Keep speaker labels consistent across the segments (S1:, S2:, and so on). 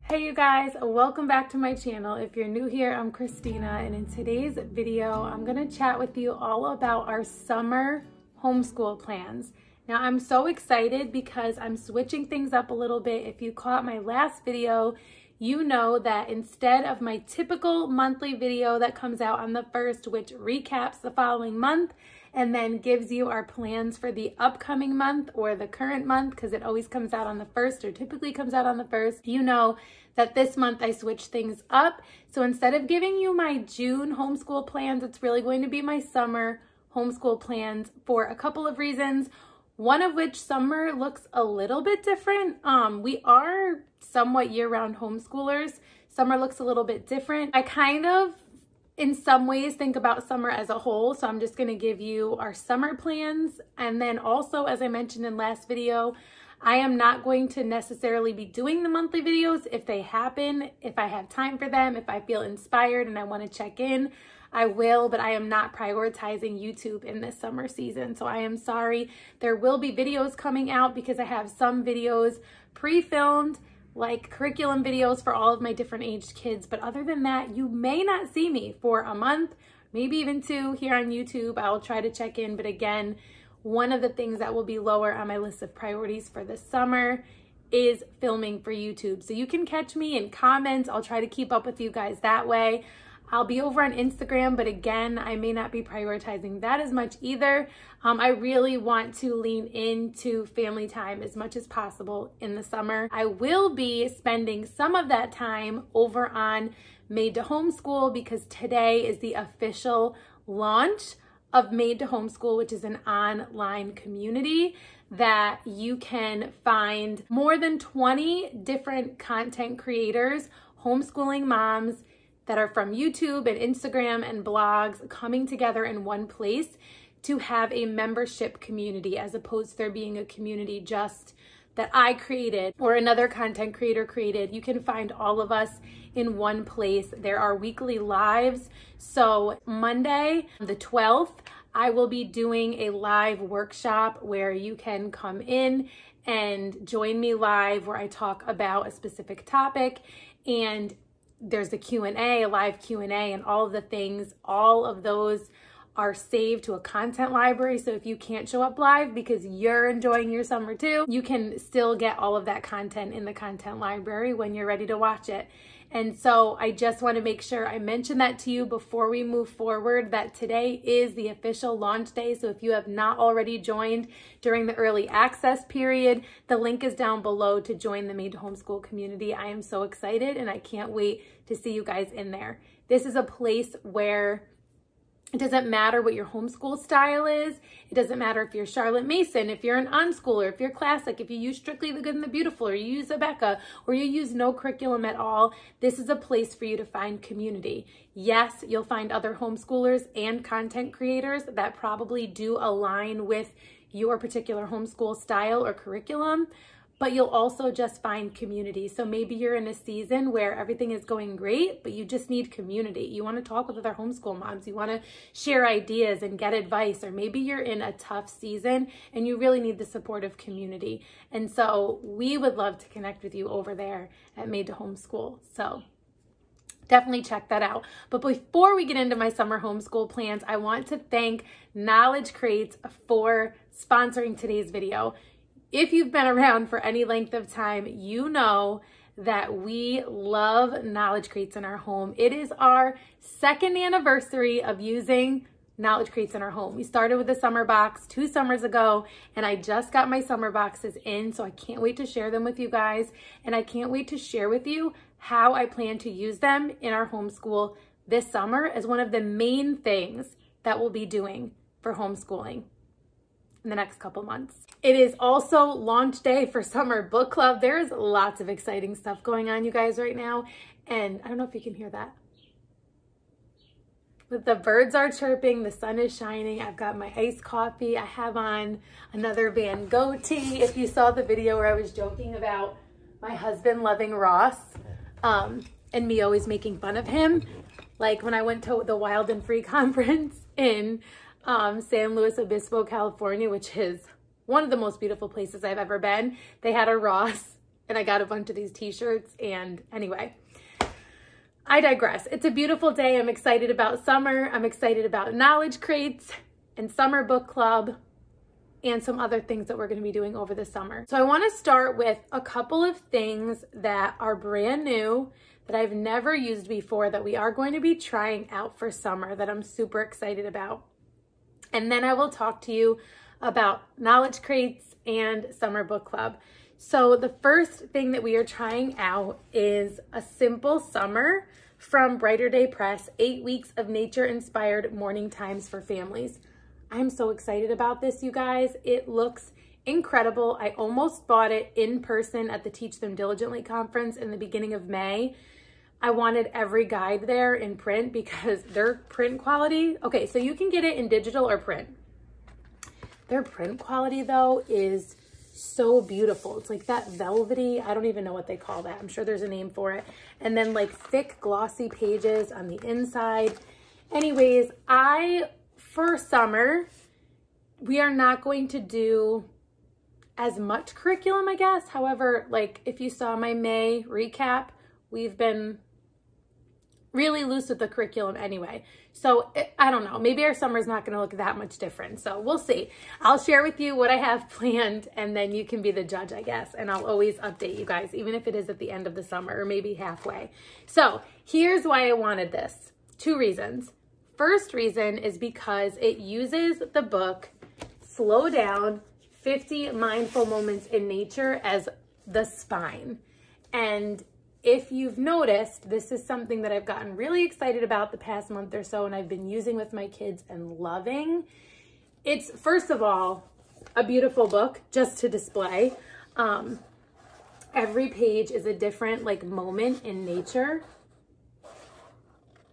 S1: Hey you guys, welcome back to my channel. If you're new here, I'm Christina, and in today's video, I'm gonna chat with you all about our summer homeschool plans. Now, I'm so excited because I'm switching things up a little bit. If you caught my last video, you know that instead of my typical monthly video that comes out on the 1st, which recaps the following month, and then gives you our plans for the upcoming month or the current month, because it always comes out on the 1st or typically comes out on the 1st. You know that this month I switched things up. So instead of giving you my June homeschool plans, it's really going to be my summer homeschool plans for a couple of reasons. One of which, summer looks a little bit different. We are somewhat year-round homeschoolers. Summer looks a little bit different. I kind of, in some ways, think about summer as a whole. So I'm just gonna give you our summer plans. And then also, as I mentioned in last video, I am not going to necessarily be doing the monthly videos. If they happen, if I have time for them, if I feel inspired and I wanna check in, I will, but I am not prioritizing YouTube in this summer season. So I am sorry. There will be videos coming out because I have some videos pre-filmed, like curriculum videos for all of my different aged kids. But other than that, you may not see me for a month, maybe even 2 here on YouTube. I'll try to check in. But again, one of the things that will be lower on my list of priorities for this summer is filming for YouTube. So you can catch me in comments. I'll try to keep up with you guys that way. I'll be over on Instagram, but again, I may not be prioritizing that as much either. I really want to lean into family time as much as possible in the summer. I will be spending some of that time over on Made to Homeschool because today is the official launch of Made to Homeschool, which is an online community that you can find more than 20 different content creators, homeschooling moms, that are from YouTube and Instagram and blogs coming together in one place to have a membership community, as opposed to there being a community just that I created or another content creator created. You can find all of us in one place. There are weekly lives. So Monday, the 12th, I will be doing a live workshop where you can come in and join me live, where I talk about a specific topic, and there's a Q&A, a live Q&A, and all of the things. All of those are saved to a content library. So if you can't show up live because you're enjoying your summer too, you can still get all of that content in the content library when you're ready to watch it. And so I just want to make sure I mention that to you before we move forward, that today is the official launch day. So if you have not already joined during the early access period, the link is down below to join the Made to Homeschool community. I am so excited and I can't wait to see you guys in there. This is a place where it doesn't matter what your homeschool style is. It doesn't matter if you're Charlotte Mason, if you're an unschooler, if you're classic, if you use Strictly the Good and the Beautiful, or you use Abeka, or you use no curriculum at all. This is a place for you to find community. Yes, you'll find other homeschoolers and content creators that probably do align with your particular homeschool style or curriculum, but you'll also just find community. So maybe you're in a season where everything is going great, but you just need community. You want to talk with other homeschool moms. You want to share ideas and get advice, or maybe you're in a tough season and you really need the supportive community. And so we would love to connect with you over there at Made to Homeschool. So definitely check that out. But before we get into my summer homeschool plans, I want to thank Knowledge Crates for sponsoring today's video. If you've been around for any length of time, you know that we love Knowledge Crates in our home. It is our 2nd anniversary of using Knowledge Crates in our home. We started with a summer box 2 summers ago, and I just got my summer boxes in, so I can't wait to share them with you guys, and I can't wait to share with you how I plan to use them in our homeschool this summer as one of the main things that we'll be doing for homeschooling in the next couple months. It is also launch day for Summer Book Club. There's lots of exciting stuff going on, you guys, right now. And I don't know if you can hear that, but the birds are chirping, the sun is shining. I've got my iced coffee. I have on another Van Gogh tee. If you saw the video where I was joking about my husband loving Ross and me always making fun of him, like when I went to the Wild and Free conference in San Luis Obispo, California, which is one of the most beautiful places I've ever been. They had a Ross and I got a bunch of these t-shirts. And anyway, I digress. It's a beautiful day. I'm excited about summer. I'm excited about knowledge crates and summer book club and some other things that we're going to be doing over the summer. So I want to start with a couple of things that are brand new that I've never used before that we are going to be trying out for summer that I'm super excited about. And then I will talk to you about knowledge crates and summer book club. So the first thing that we are trying out is a simple summer from Brighter Day Press, 8 weeks of nature-inspired morning times for families. I'm so excited about this, you guys. It looks incredible. I almost bought it in person at the Teach Them Diligently conference in the beginning of May. I wanted every guide there in print because their print quality, okay, so you can get it in digital or print. Their print quality though is so beautiful. It's like that velvety, I don't even know what they call that. I'm sure there's a name for it. And then like thick glossy pages on the inside. Anyways, for summer, we are not going to do as much curriculum, I guess. However, like if you saw my May recap, we've been really loose with the curriculum anyway. So I don't know, maybe our summer's not gonna look that much different. So we'll see. I'll share with you what I have planned and then you can be the judge, I guess. And I'll always update you guys, even if it is at the end of the summer or maybe halfway. So here's why I wanted this. 2 reasons. First reason is because it uses the book Slow Down, 50 Mindful Moments in Nature as the spine. And if you've noticed, this is something that I've gotten really excited about the past month or so and I've been using with my kids and loving. It's, first of all, a beautiful book just to display. Every page is a different like moment in nature.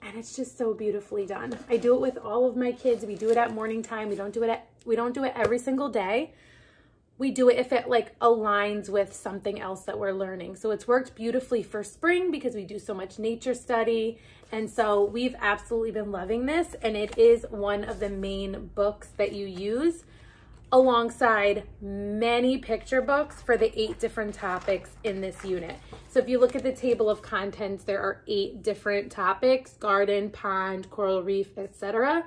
S1: And it's just so beautifully done. I do it with all of my kids. We do it at morning time. We don't do it every single day. We do it if it like aligns with something else that we're learning. So it's worked beautifully for spring because we do so much nature study. And so we've absolutely been loving this. And it is one of the main books that you use alongside many picture books for the 8 different topics in this unit. So if you look at the table of contents, there are 8 different topics: garden, pond, coral reef, etc.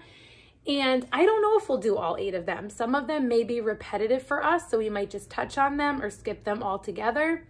S1: And I don't know if we'll do all 8 of them. Some of them may be repetitive for us, so we might just touch on them or skip them altogether.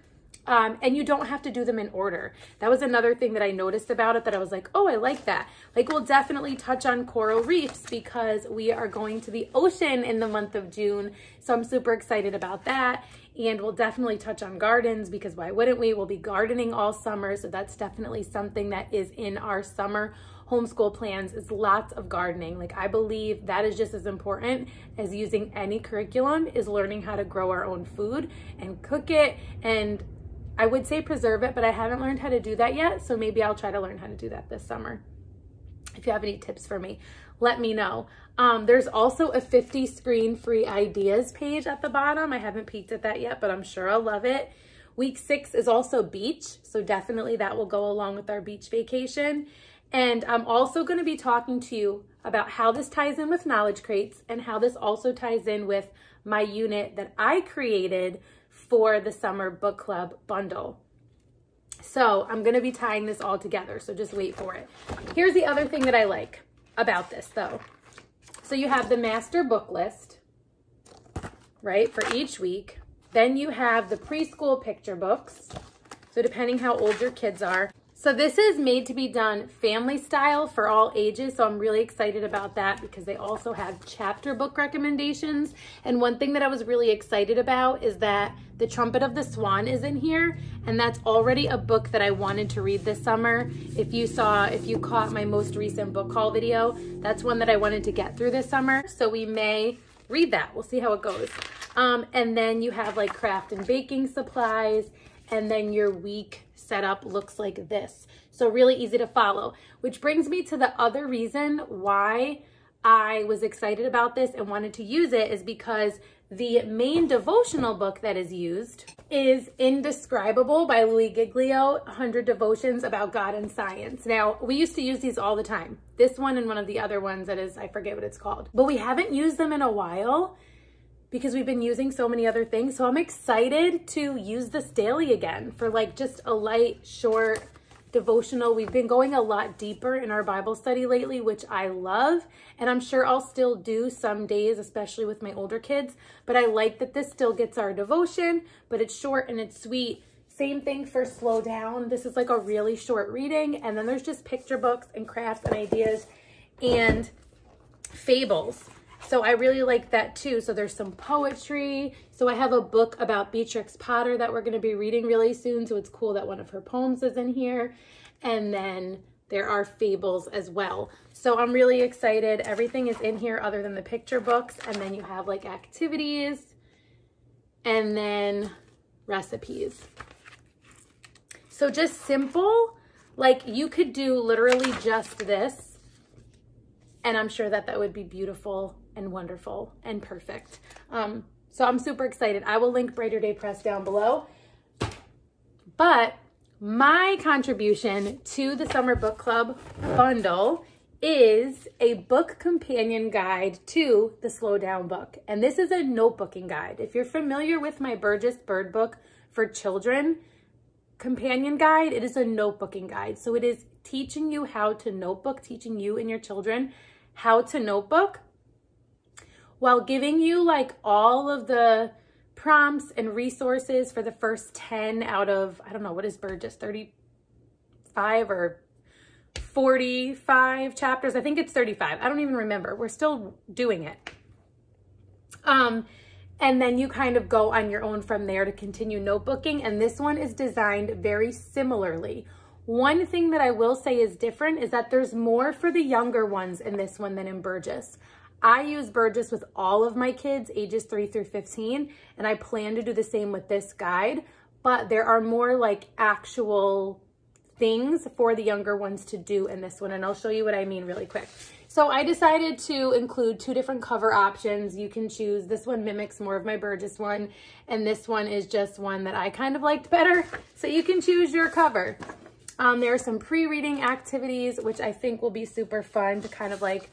S1: And you don't have to do them in order. That was another thing that I noticed about it that I was like, oh, I like that. Like we'll definitely touch on coral reefs because we are going to the ocean in the month of June. So I'm super excited about that. And we'll definitely touch on gardens because why wouldn't we? We'll be gardening all summer. So that's definitely something that is in our summer homeschool plans, is lots of gardening. Like I believe that is just as important as using any curriculum, is learning how to grow our own food and cook it, and I would say preserve it, but I haven't learned how to do that yet. So maybe I'll try to learn how to do that this summer. If you have any tips for me, let me know. There's also a 50 screen-free ideas page at the bottom. I haven't peeked at that yet, but I'm sure I'll love it. Week 6 is also beach. So definitely that will go along with our beach vacation. And I'm also going to be talking to you about how this ties in with knowledge crates and how this also ties in with my unit that I created for the summer book club bundle. So I'm going to be tying this all together. So just wait for it. Here's the other thing that I like about this though. So you have the master book list, right, for each week. Then you have the preschool picture books. So depending how old your kids are. So this is made to be done family style for all ages. So I'm really excited about that because they also have chapter book recommendations. And one thing that I was really excited about is that The Trumpet of the Swan is in here. And that's already a book that I wanted to read this summer. If you caught my most recent book haul video, that's one that I wanted to get through this summer. So we may read that. We'll see how it goes. And then you have like craft and baking supplies. And then your week setup looks like this. So really easy to follow, which brings me to the other reason why I was excited about this and wanted to use it is because the main devotional book that is used is Indescribable by Louis Giglio, 100 Devotions About God and Science. Now, we used to use these all the time. This one and one of the other ones that is, I forget what it's called, but we haven't used them in a while. because we've been using so many other things. So I'm excited to use this daily again for like just a light, short devotional. We've been going a lot deeper in our Bible study lately, which I love. And I'm sure I'll still do some days, especially with my older kids. But I like that this still gets our devotion, but it's short and it's sweet. Same thing for Slow Down. This is like a really short reading. And then there's just picture books and crafts and ideas and fables. So I really like that too. So there's some poetry. So I have a book about Beatrix Potter that we're going to be reading really soon. So it's cool that one of her poems is in here. And then there are fables as well. So I'm really excited. Everything is in here other than the picture books. And then you have like activities and then recipes. So just simple, like you could do literally just this. And I'm sure that that would be beautiful and wonderful and perfect. So I'm super excited. I will link Brighter Day Press down below. But my contribution to the Summer Book Club bundle is a book companion guide to the Slow Down book. And this is a notebooking guide. If you're familiar with my Burgess Bird book for children companion guide, it is a notebooking guide. So it is teaching you how to notebook, teaching you and your children how to notebook, while giving you like all of the prompts and resources for the first 10 out of, I don't know, what is Burgess, 35 or 45 chapters? I think it's 35. I don't even remember. We're still doing it. And then you kind of go on your own from there to continue notebooking. And this one is designed very similarly. One thing that I will say is different is that there's more for the younger ones in this one than in Burgess. I use Burgess with all of my kids, ages 3 through 15, and I plan to do the same with this guide, but there are more like actual things for the younger ones to do in this one, and I'll show you what I mean really quick. So I decided to include 2 different cover options. You can choose, this one mimics more of my Burgess one, and this one is just one that I kind of liked better, so you can choose your cover. There are some pre-reading activities, which I think will be super fun to kind of like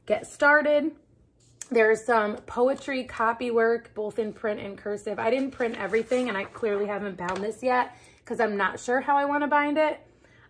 S1: get started. There's some poetry copy work, both in print and cursive. I didn't print everything, and I clearly haven't bound this yet because I'm not sure how I want to bind it.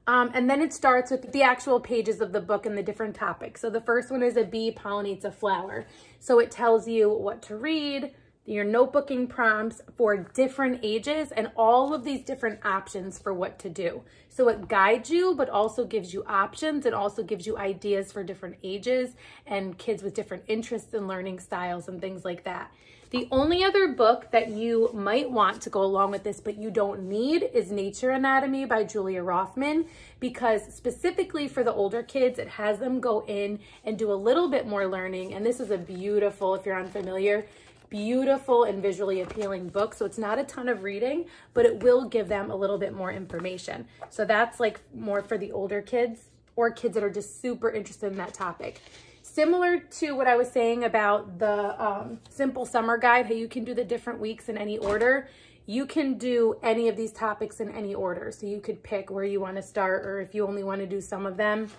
S1: And then it starts with the actual pages of the book and the different topics. So the first one is a bee pollinates a flower. So it tells you what to read, your notebooking prompts for different ages, and all of these different options for what to do. So it guides you, but also gives you options. It also gives you ideas for different ages and kids with different interests and learning styles and things like that. The only other book that you might want to go along with this, but you don't need, is Nature Anatomy by Julia Rothman, because specifically for the older kids, it has them go in and do a little bit more learning. And this is a beautiful, if you're unfamiliar, beautiful and visually appealing book. So it's not a ton of reading, but it will give them a little bit more information. So that's like more for the older kids or kids that are just super interested in that topic. Similar to what I was saying about the Simple Summer Guide, how you can do the different weeks in any order, you can do any of these topics in any order. So you could pick where you want to start, or if you only want to do some of them.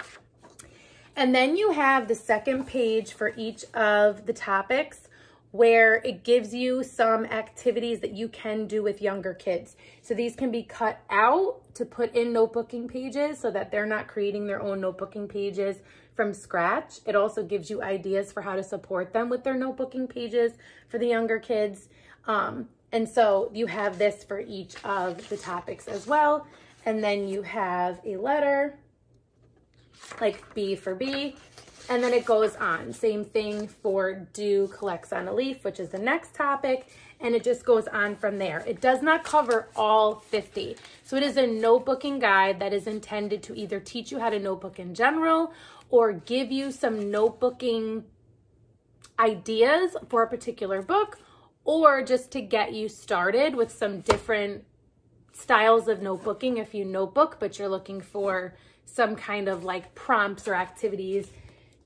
S1: And then you have the second page for each of the topics, where it gives you some activities that you can do with younger kids. So these can be cut out to put in notebooking pages so that they're not creating their own notebooking pages from scratch. It also gives you ideas for how to support them with their notebooking pages for the younger kids. And so you have this for each of the topics as well. And then you have a letter, like B for B. And then it goes on. Same thing for Dew Collects on a Leaf, which is the next topic. And it just goes on from there. It does not cover all 50. So it is a notebooking guide that is intended to either teach you how to notebook in general or give you some notebooking ideas for a particular book, or just to get you started with some different styles of notebooking if you notebook, but you're looking for some kind of like prompts or activities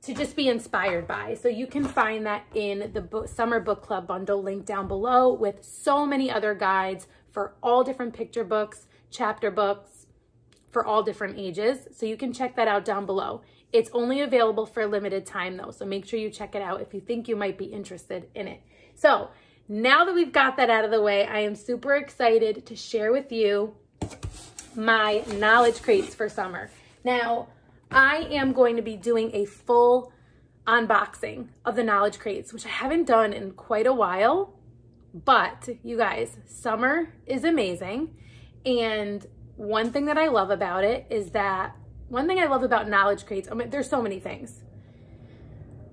S1: to just be inspired by. So you can find that in the Summer Book Club bundle, linked down below, with so many other guides for all different picture books, chapter books, for all different ages. So you can check that out down below. It's only available for a limited time though, so make sure you check it out if you think you might be interested in it. So now that we've got that out of the way, I am super excited to share with you my knowledge crates for summer. Now, I am going to be doing a full unboxing of the knowledge crates, which I haven't done in quite a while, but you guys, summer is amazing. And one thing that I love about it is that, one thing I love about knowledge crates, I mean, there's so many things.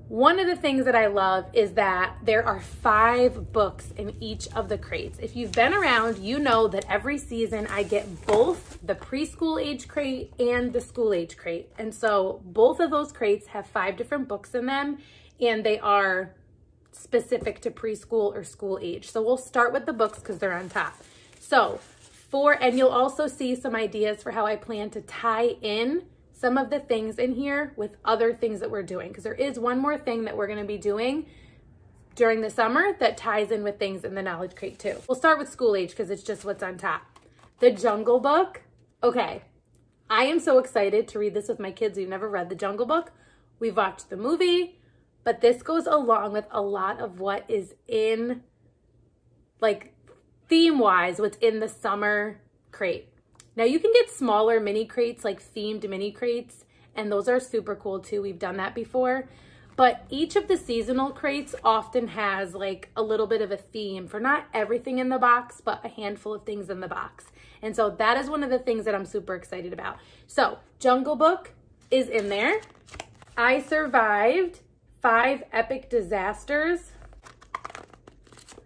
S1: One of the things that I love is that there are 5 books in each of the crates. If you've been around, you know that every season I get both the preschool age crate and the school age crate. And so both of those crates have 5 different books in them, and they are specific to preschool or school age. So we'll start with the books because they're on top. So and you'll also see some ideas for how I plan to tie in some of the things in here with other things that we're doing, because there is one more thing that we're going to be doing during the summer that ties in with things in the knowledge crate too. We'll start with school age because it's just what's on top. The Jungle Book. Okay, I am so excited to read this with my kids. We've never read the Jungle Book. We've watched the movie, but this goes along with a lot of what is in, like, theme-wise, what's in the summer crate. Now you can get smaller mini crates, like themed mini crates, and those are super cool too. We've done that before. But each of the seasonal crates often has like a little bit of a theme for not everything in the box, but a handful of things in the box. And so that is one of the things that I'm super excited about. So Jungle Book is in there. I survived 5 epic disasters.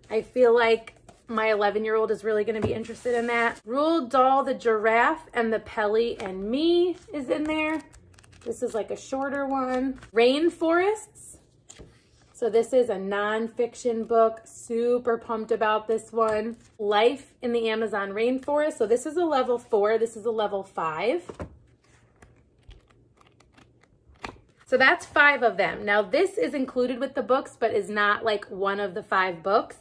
S1: I feel like my 11-year-old is really going to be interested in that. Roald Dahl, the Giraffe, and the Pelly and Me is in there. This is like a shorter one. Rainforests. So this is a nonfiction book. Super pumped about this one. Life in the Amazon Rainforest. So this is a level 4. This is a level 5. So that's 5 of them. Now this is included with the books, but is not like one of the 5 books.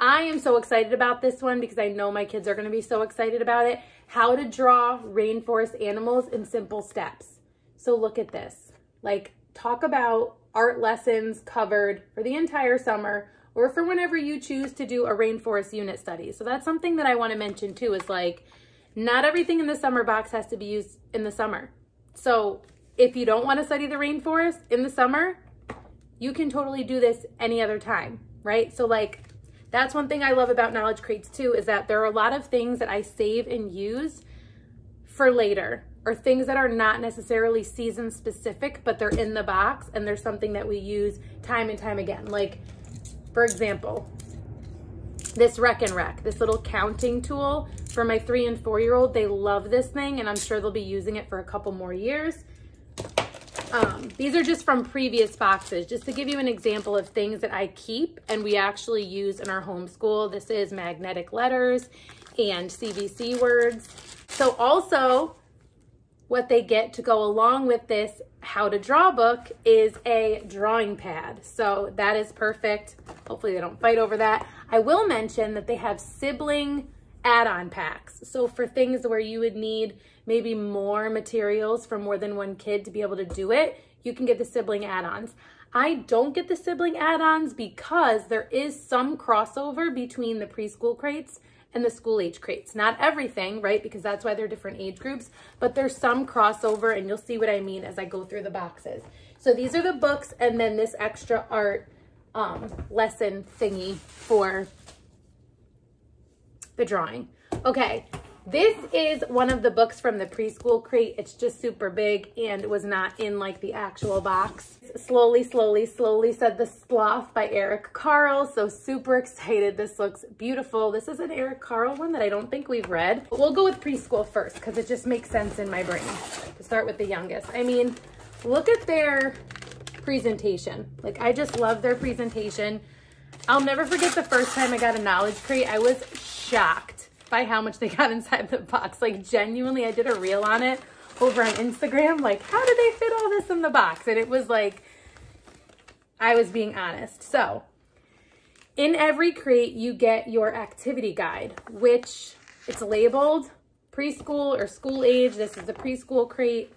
S1: I am so excited about this one because I know my kids are going to be so excited about it. How to draw rainforest animals in simple steps. So look at this. Like, talk about art lessons covered for the entire summer or for whenever you choose to do a rainforest unit study. So that's something that I want to mention too, is like, not everything in the summer box has to be used in the summer. So if you don't want to study the rainforest in the summer, you can totally do this any other time, right? So like, that's one thing I love about knowledge crates too, is that there are a lot of things that I save and use for later, or things that are not necessarily season specific, but they're in the box and there's something that we use time and time again. Like, for example, this Rec and Rec, this little counting tool for my 3- and 4-year-old. They love this thing and I'm sure they'll be using it for a couple more years. These are just from previous boxes, just to give you an example of things that I keep and we actually use in our homeschool. This is magnetic letters and CVC words. So also what they get to go along with this how to draw book is a drawing pad. So that is perfect. Hopefully they don't fight over that. I will mention that they have sibling add-on packs. So for things where you would need maybe more materials for more than one kid to be able to do it, you can get the sibling add-ons. I don't get the sibling add-ons because there is some crossover between the preschool crates and the school age crates. Not everything, right? Because that's why they're different age groups, but there's some crossover and you'll see what I mean as I go through the boxes. So these are the books and then this extra art lesson thingy for the drawing. Okay, this is one of the books from the preschool crate. It's just super big and it was not in like the actual box. Slowly, slowly, slowly, said the Sloth by Eric Carle. So super excited. This looks beautiful. This is an Eric Carle one that I don't think we've read. But we'll go with preschool first because it just makes sense in my brain to start with the youngest. I mean, look at their presentation. Like, I just love their presentation. I'll never forget the first time I got a knowledge crate. I was shocked by how much they got inside the box. Like, genuinely, I did a reel on it over on Instagram. Like, how did they fit all this in the box? And it was like, I was being honest. So in every crate, you get your activity guide, which it's labeled preschool or school age. This is the preschool crate.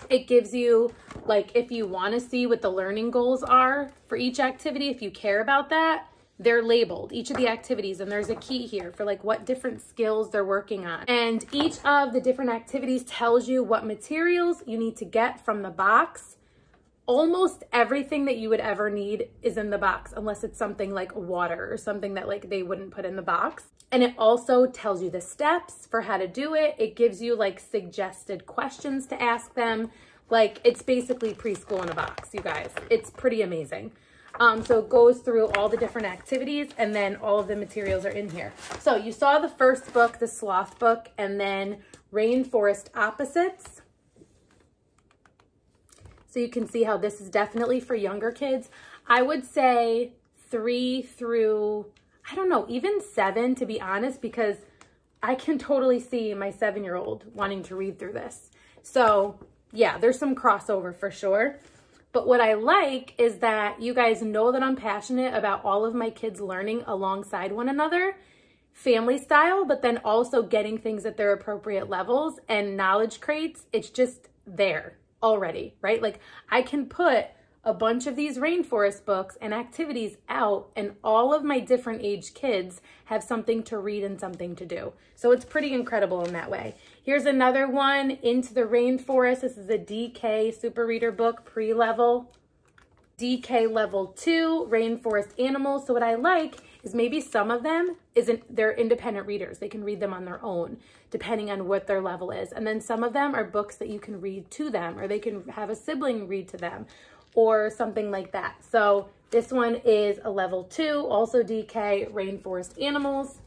S1: It gives you, like, if you want to see what the learning goals are for each activity, if you care about that, they're labeled, each of the activities, and there's a key here for like what different skills they're working on. And each of the different activities tells you what materials you need to get from the box. Almost everything that you would ever need is in the box, unless it's something like water or something that like they wouldn't put in the box. And it also tells you the steps for how to do it. It gives you like suggested questions to ask them. Like, it's basically preschool in a box, you guys. It's pretty amazing. So it goes through all the different activities, and then all of the materials are in here. So you saw the first book, the sloth book, and then Rainforest Opposites. So you can see how this is definitely for younger kids. I would say 3 through, I don't know, even 7, to be honest, because I can totally see my 7-year-old wanting to read through this. So yeah, there's some crossover for sure. But what I like is that you guys know that I'm passionate about all of my kids learning alongside one another, family style, but then also getting things at their appropriate levels, and knowledge crates. It's just there already, right? Like, I can put a bunch of these rainforest books and activities out, and all of my different age kids have something to read and something to do. So it's pretty incredible in that way. Here's another one, Into the Rainforest. This is a DK Super Reader book, pre-level. DK Level 2, Rainforest Animals. So what I like is maybe some of them they're independent readers. They can read them on their own, depending on what their level is. And then some of them are books that you can read to them, or they can have a sibling read to them, or something like that. So this one is a level 2, also DK, Rainforest Animals.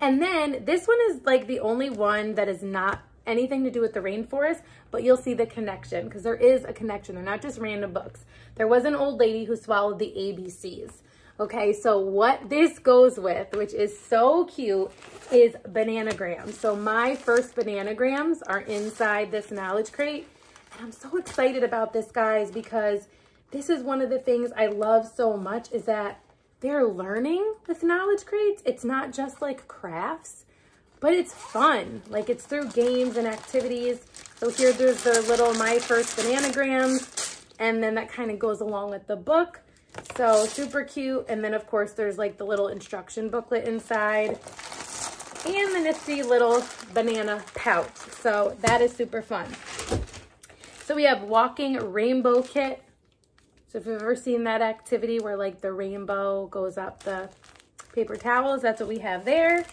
S1: And then this one is like the only one that is not anything to do with the rainforest, but you'll see the connection, because there is a connection. They're not just random books. There was an old lady who swallowed the ABCs. Okay, so what this goes with, which is so cute, is bananagrams. So my first bananagrams are inside this knowledge crate. And I'm so excited about this, guys, because this is one of the things I love so much, is that they're learning with knowledge crates. It's not just like crafts, but it's fun. Like, it's through games and activities. So here there's the little My First Bananagrams, and then that kind of goes along with the book. So super cute. And then of course there's like the little instruction booklet inside, and the nifty little banana pouch. So that is super fun. So we have Walking Rainbow Kit. So if you've ever seen that activity where like the rainbow goes up the paper towels, that's what we have there.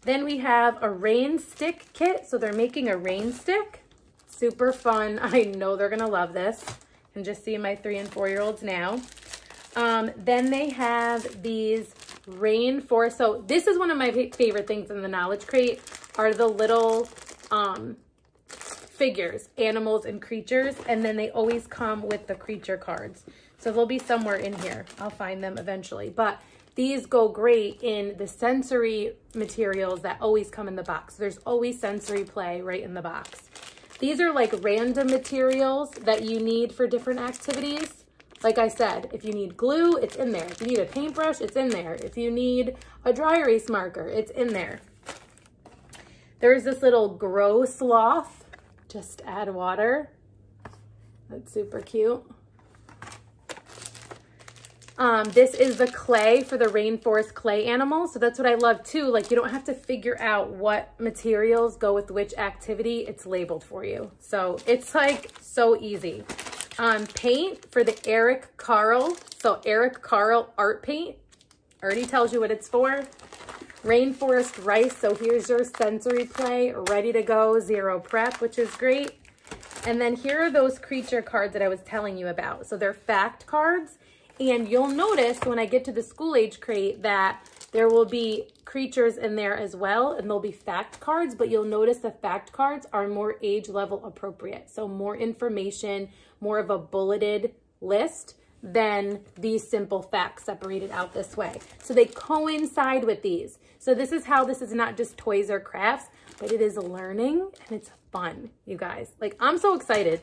S1: Then we have a rain stick kit. So they're making a rain stick. Super fun. I know they're gonna love this. And just see my 3- and 4-year-olds now. Then they have these rainforest. So this is one of my favorite things in the knowledge crate, are the little figures, animals and creatures. And then they always come with the creature cards. So they'll be somewhere in here. I'll find them eventually. But these go great in the sensory materials that always come in the box. There's always sensory play right in the box. These are like random materials that you need for different activities. Like I said, if you need glue, it's in there. If you need a paintbrush, it's in there. If you need a dry erase marker, it's in there. There's this little grow sloth. Just add water. That's super cute. This is the clay for the rainforest clay animals. So that's what I love too. Like, you don't have to figure out what materials go with which activity. It's labeled for you. So it's like so easy. Paint for the Eric Carle. So Eric Carle art paint. Already tells you what it's for. Rainforest rice. So here's your sensory play, ready to go, zero prep, which is great. And then here are those creature cards that I was telling you about. So they're fact cards. And you'll notice when I get to the school age crate that there will be creatures in there as well, and there'll be fact cards, but you'll notice the fact cards are more age level appropriate. So more information, more of a bulleted list than these simple facts separated out this way. So they coincide with these. So this is how this is not just toys or crafts, but it is learning and it's fun, you guys. Like, I'm so excited,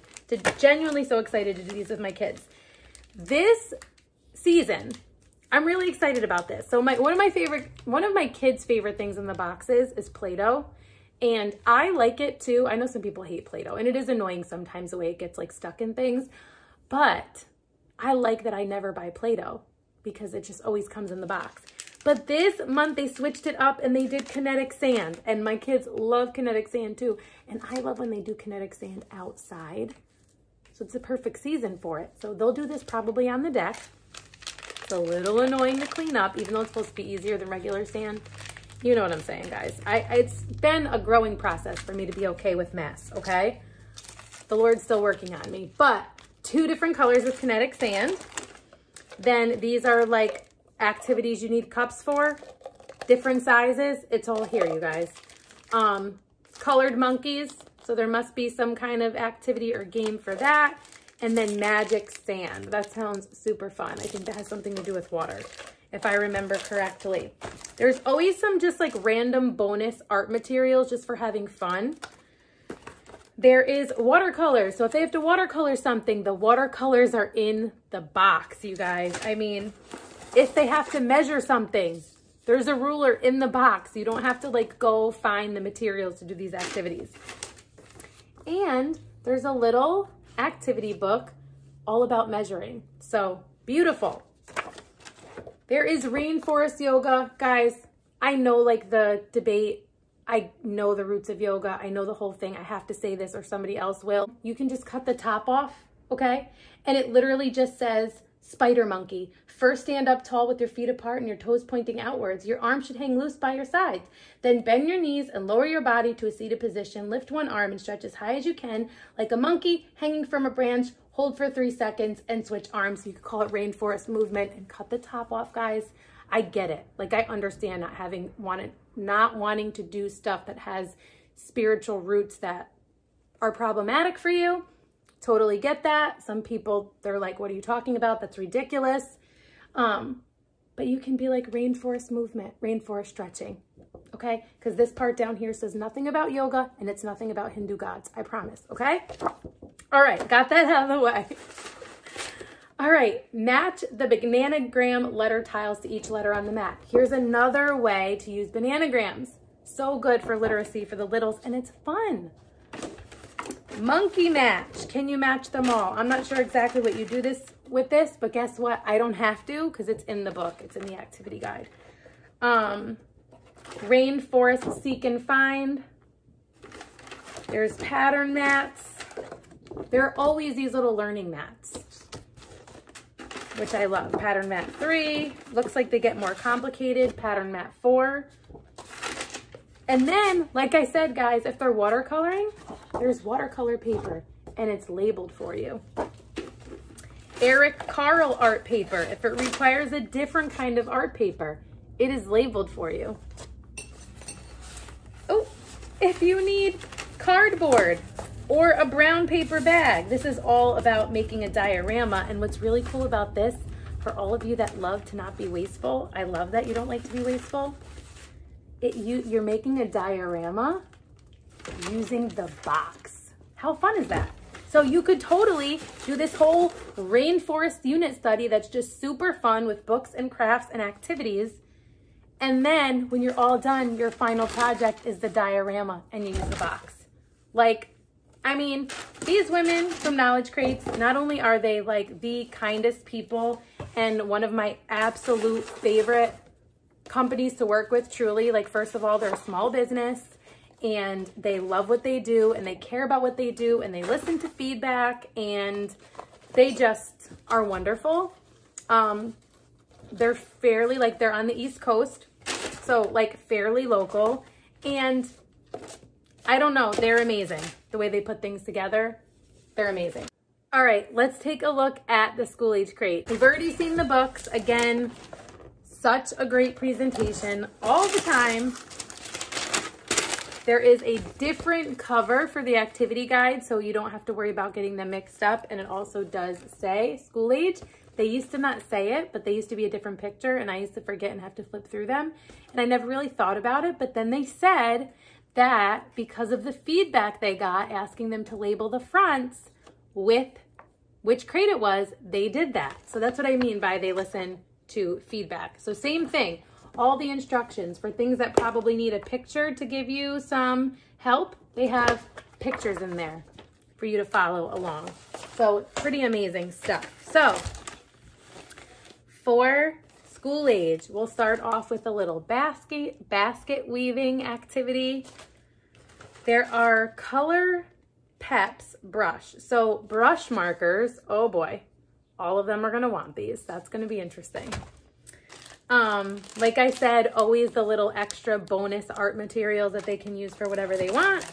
S1: genuinely so excited to do these with my kids. This season, I'm really excited about this. So one of my kids' favorite things in the boxes is Play-Doh. And I like it too. I know some people hate Play-Doh, and it is annoying sometimes the way it gets like stuck in things, but I like that I never buy Play-Doh because it just always comes in the box. But this month they switched it up and they did kinetic sand, and my kids love kinetic sand too. And I love when they do kinetic sand outside. So it's a perfect season for it. So they'll do this probably on the deck. It's a little annoying to clean up, even though it's supposed to be easier than regular sand. You know what I'm saying, guys. It's been a growing process for me to be okay with mess, okay? The Lord's still working on me. But 2 different colors of kinetic sand. Then these are like activities you need cups for. Different sizes. It's all here, you guys. Colored monkeys. So there must be some kind of activity or game for that. And then magic sand. That sounds super fun. I think that has something to do with water, if I remember correctly. There's always some just like random bonus art materials just for having fun. There is watercolors. So if they have to watercolor something, the watercolors are in the box, you guys. I mean, if they have to measure something, there's a ruler in the box. You don't have to like go find the materials to do these activities. And there's a little activity book all about measuring. So beautiful. There is rainforest yoga. Guys, I know like the debate. I know the roots of yoga. I know the whole thing. I have to say this or somebody else will. You can just cut the top off, okay? And it literally just says spider monkey. First stand up tall with your feet apart and your toes pointing outwards. Your arms should hang loose by your sides. Then bend your knees and lower your body to a seated position. Lift one arm and stretch as high as you can, like a monkey hanging from a branch. Hold for 3 seconds and switch arms. You could call it rainforest movement and cut the top off, guys. I get it. Like, I understand not wanting to do stuff that has spiritual roots that are problematic for you. Totally get that. Some people, they're like, what are you talking about? That's ridiculous. But you can be like rainforest movement, rainforest stretching, okay? Because this part down here says nothing about yoga and it's nothing about Hindu gods. I promise, okay? All right, got that out of the way. All right, match the bananagram letter tiles to each letter on the mat. Here's another way to use bananagrams. So good for literacy for the littles, and it's fun. Monkey match. Can you match them all? I'm not sure exactly what you do with this, but guess what? I don't have to because it's in the book. It's in the activity guide. Rainforest seek and find. There's pattern mats. There are always these little learning mats, which I love. Pattern mat 3. Looks like they get more complicated. Pattern mat 4. And then, like I said, guys, if they're watercoloring, there's watercolor paper and it's labeled for you. Eric Carle art paper. If it requires a different kind of art paper, it is labeled for you. Oh, if you need cardboard or a brown paper bag, this is all about making a diorama. And what's really cool about this, for all of you that love to not be wasteful, I love that you don't like to be wasteful. You're making a diorama using the box. How fun is that? So you could totally do this whole rainforest unit study that's just super fun with books and crafts and activities. And then when you're all done, your final project is the diorama and you use the box. Like, I mean, these women from Knowledge Crates, not only are they like the kindest people and one of my absolute favorite companies to work with, truly. Like, first of all, they're a small business and they love what they do and they care about what they do and they listen to feedback and they just are wonderful. They're fairly, like, they're on the East Coast, so like fairly local, and I don't know, they're amazing. The way they put things together, they're amazing. All right, let's take a look at the School Age Crate. We've already seen the books. Again, such a great presentation all the time. There is a different cover for the activity guide, so you don't have to worry about getting them mixed up. And it also does say school age. They used to not say it, but they used to be a different picture, and I used to forget and have to flip through them. And I never really thought about it, but then they said that because of the feedback they got asking them to label the fronts with which crate it was, they did that. So that's what I mean by they listen to feedback. So same thing, all the instructions for things that probably need a picture to give you some help, they have pictures in there for you to follow along. So pretty amazing stuff. So for school age, we'll start off with a little basket weaving activity. There are color peps brush. So brush markers, oh boy, all of them are gonna want these. That's gonna be interesting. Like I said, always the little extra bonus art materials that they can use for whatever they want.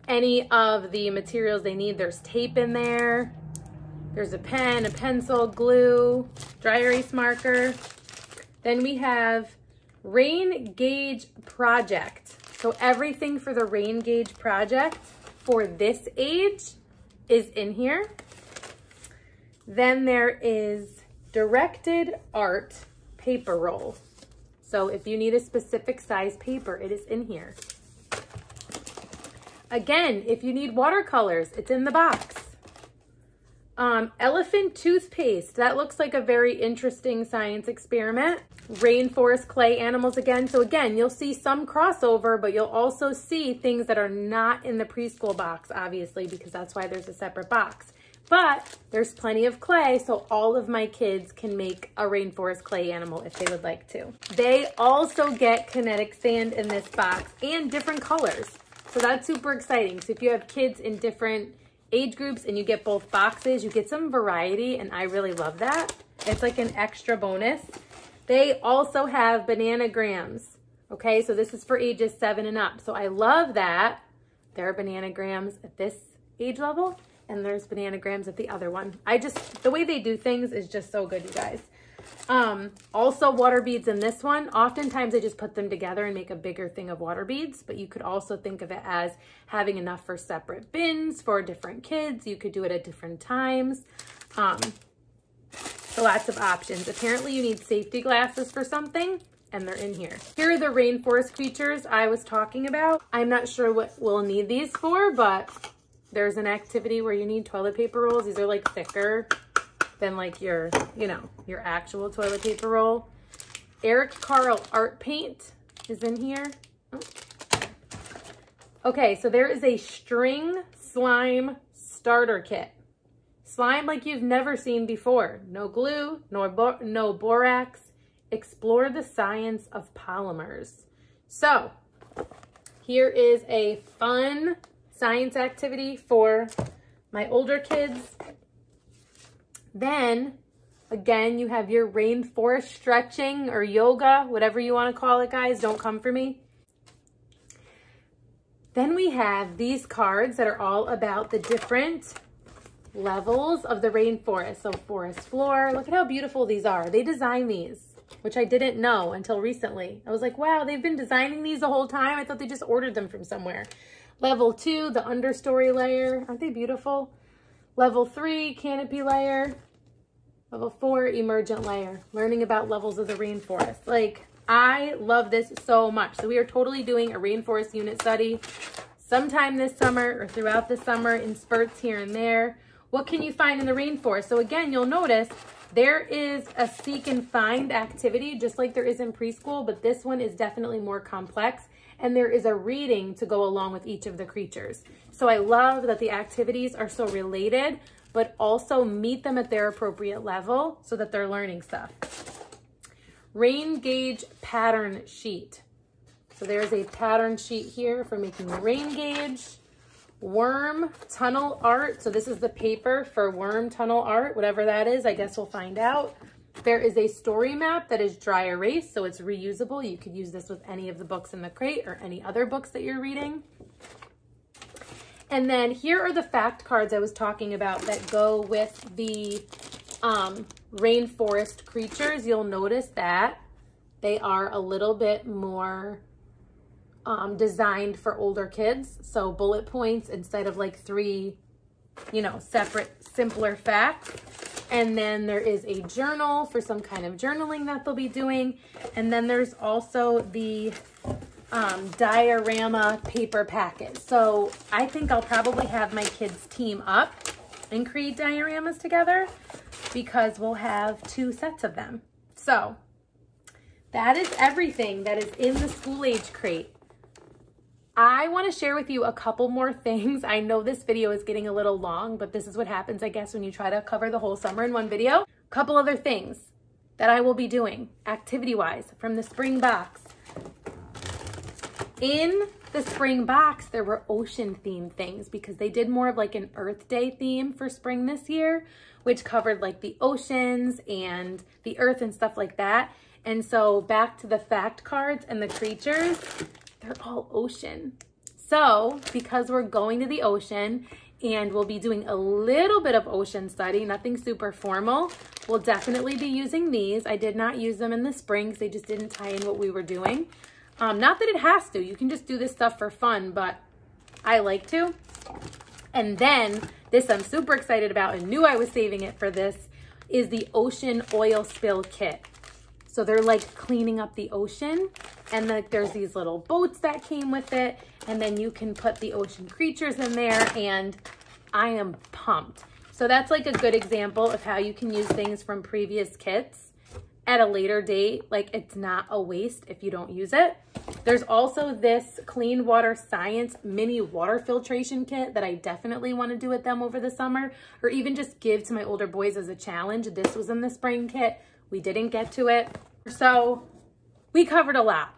S1: Any of the materials they need, there's tape in there. There's a pen, a pencil, glue, dry erase marker. Then we have rain gauge project. So everything for the rain gauge project for this age is in here. Then there is directed art paper roll. So if you need a specific size paper, it is in here. Again, if you need watercolors, it's in the box. Elephant toothpaste. That looks like a very interesting science experiment. Rainforest clay animals again. So again, you'll see some crossover, but you'll also see things that are not in the preschool box, obviously, because that's why there's a separate box. But there's plenty of clay, so all of my kids can make a rainforest clay animal if they would like to. They also get kinetic sand in this box and different colors. So that's super exciting. So if you have kids in different age groups and you get both boxes, you get some variety, and I really love that. It's like an extra bonus. They also have bananagrams. Okay, so this is for ages 7 and up. So I love that there are bananagrams at this age level, and there's bananagrams at the other one. The way they do things is just so good, you guys. Also water beads in this one. Oftentimes I just put them together and make a bigger thing of water beads, but you could also think of it as having enough for separate bins for different kids. You could do it at different times. So lots of options. Apparently you need safety glasses for something, and they're in here. Here are the rainforest creatures I was talking about. I'm not sure what we'll need these for, but there's an activity where you need toilet paper rolls. These are like thicker than like your, your actual toilet paper roll. Eric Carle art paint is in here. Oh. Okay, so there is a string slime starter kit. Slime like you've never seen before. No glue, no borax. Explore the science of polymers. So here is a fun science activity for my older kids. Then again, you have your rainforest stretching or yoga, whatever you want to call it, guys. Don't come for me. Then we have these cards that are all about the different levels of the rainforest. So forest floor, look at how beautiful these are. They designed these, which I didn't know until recently. I was like, wow, they've been designing these the whole time. I thought they just ordered them from somewhere. Level 2, the understory layer. Aren't they beautiful? Level 3, canopy layer. Level 4, emergent layer. Learning about levels of the rainforest. Like, I love this so much. So we are totally doing a rainforest unit study sometime this summer or throughout the summer in spurts here and there. What can you find in the rainforest? So again, you'll notice there is a seek and find activity, just like there is in preschool, but this one is definitely more complex. And there is a reading to go along with each of the creatures. So I love that the activities are so related, but also meet them at their appropriate level so that they're learning stuff. Rain gauge pattern sheet. So there's a pattern sheet here for making a rain gauge. Worm tunnel art. So this is the paper for worm tunnel art, whatever that is, I guess we'll find out. There is a story map that is dry erase, so it's reusable. You could use this with any of the books in the crate or any other books that you're reading. And then here are the fact cards I was talking about that go with the rainforest creatures. You'll notice that they are a little bit more designed for older kids. So bullet points instead of like 3, separate, simpler facts. And then there is a journal for some kind of journaling that they'll be doing. And then there's also the diorama paper packet. So I think I'll probably have my kids team up and create dioramas together because we'll have 2 sets of them. So that is everything that is in the school age crate. I want to share with you a couple more things. I know this video is getting a little long, but this is what happens, I guess, when you try to cover the whole summer in one video. A couple other things that I will be doing activity-wise from the spring box. In the spring box, there were ocean themed things because they did more of like an Earth Day theme for spring this year, which covered like the oceans and the earth and stuff like that. And so back to the fact cards and the creatures, they're all ocean. So because we're going to the ocean and we'll be doing a little bit of ocean study, nothing super formal, we'll definitely be using these. I did not use them in the spring because they just didn't tie in what we were doing. Not that it has to, you can just do this stuff for fun, but I like to. And then this I'm super excited about and knew I was saving it for this is the ocean oil spill kit. So they're like cleaning up the ocean, and there's these little boats that came with it, and then you can put the ocean creatures in there, and I am pumped. So that's like a good example of how you can use things from previous kits at a later date. Like, it's not a waste if you don't use it. There's also this Clean Water Science mini water filtration kit that I definitely want to do with them over the summer, or even just give to my older boys as a challenge. This was in the spring kit. We didn't get to it. So we covered a lot.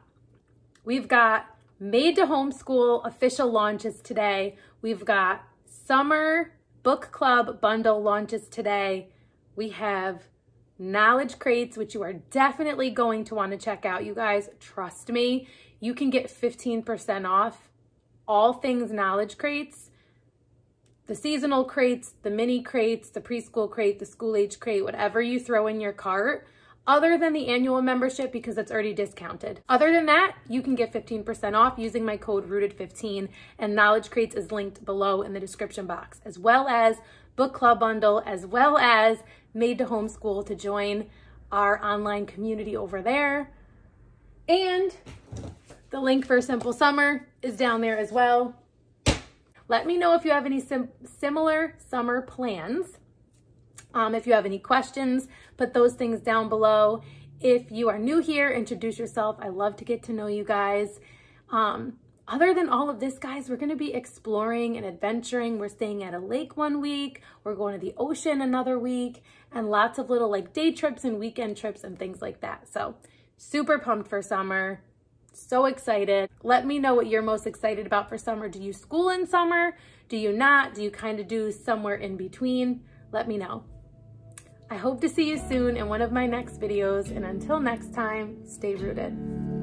S1: We've got Made to Homeschool official launches today. We've got summer book club bundle launches today. We have knowledge crates, which you are definitely going to want to check out. You guys, trust me, you can get 15% off all things knowledge crates. The seasonal crates, the mini crates, the preschool crate, the school age crate, whatever you throw in your cart, other than the annual membership because it's already discounted. Other than that, you can get 15% off using my code ROOTED15, and knowledge crates is linked below in the description box, as well as book club bundle, as well as Made to Homeschool to join our online community over there. And the link for Simple Summer is down there as well. Let me know if you have any similar summer plans. If you have any questions, put those things down below. If you are new here, introduce yourself. I love to get to know you guys. Other than all of this, guys, we're going to be exploring and adventuring. We're staying at a lake one week. We're going to the ocean another week, and lots of little like day trips and weekend trips and things like that. So super pumped for summer. So excited. Let me know what you're most excited about for summer. Do you school in summer? Do you not? Do you kind of do somewhere in between? Let me know. I hope to see you soon in one of my next videos, and until next time, stay rooted.